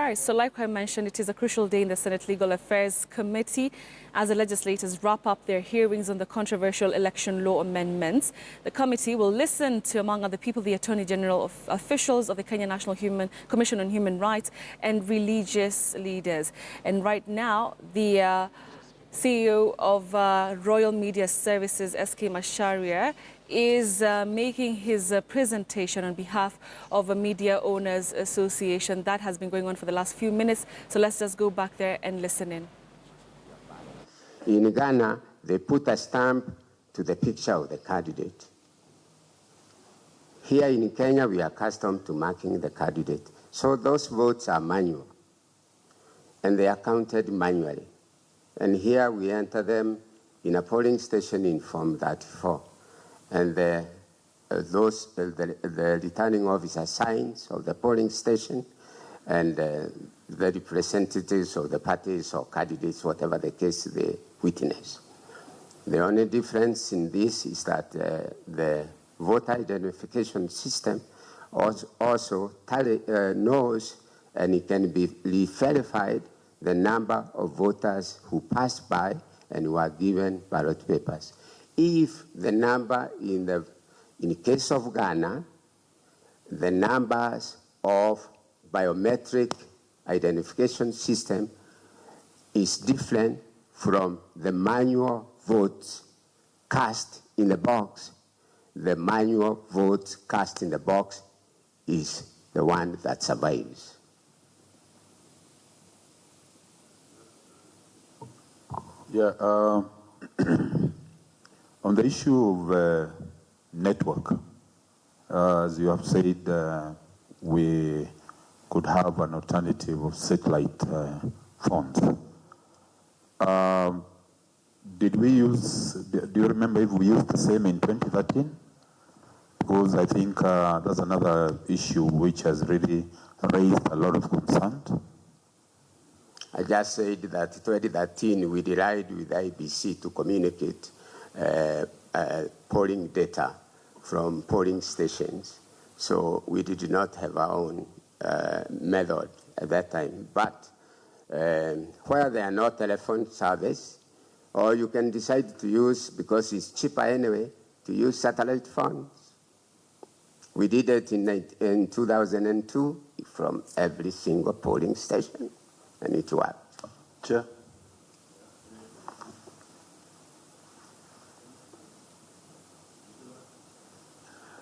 right, so like I mentioned, it is a crucial day in the Senate Legal Affairs Committee as the legislators wrap up their hearings on the controversial election law amendments. The committee will listen to, among other people, the Attorney General, officials of the Kenya National Commission on Human Rights, and religious leaders. And right now, the CEO of Royal Media Services, SK Macharia, is making his presentation on behalf of a Media Owners Association. That has been going on for the last few minutes, so let's just go back there and listen in. In Ghana, they put a stamp to the picture of the candidate. Here in Kenya, we are accustomed to marking the candidate. So those votes are manual, and they are counted manually. And here we enter them in a polling station in Form 34. And the returning officer signs of the polling station, and the representatives of the parties or candidates, whatever the case, they witness. The only difference in this is that the voter identification system also knows, and it can be verified, the number of voters who passed by and were given ballot papers. If the number in the case of Ghana, the numbers of biometric identification system is different from the manual votes cast in the box, the manual votes cast in the box is the one that survives. Yeah, on the issue of network, as you have said, we could have an alternative of satellite phones. Do you remember if we used the same in 2013? Because I think that's another issue which has really raised a lot of concern. I just said that in 2013 we relied with IBC to communicate polling data from polling stations. So we did not have our own method at that time. But where there are no telephone service, or you can decide to use, because it's cheaper anyway, to use satellite phones. We did it in 2002 from every single polling station, and it worked. Chair.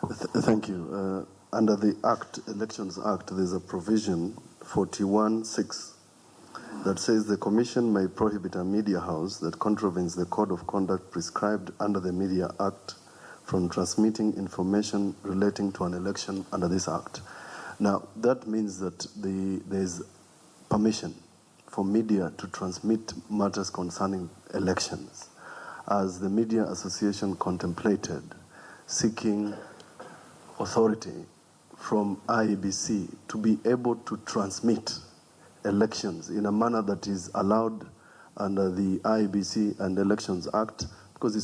Thank you. Under the Elections Act, there's a provision 41(6) that says the Commission may prohibit a media house that contravenes the code of conduct prescribed under the Media Act from transmitting information relating to an election under this Act. Now, that means that there's permission for media to transmit matters concerning elections, as the Media Association contemplated seeking authority from IEBC to be able to transmit elections in a manner that is allowed under the IEBC and Elections Act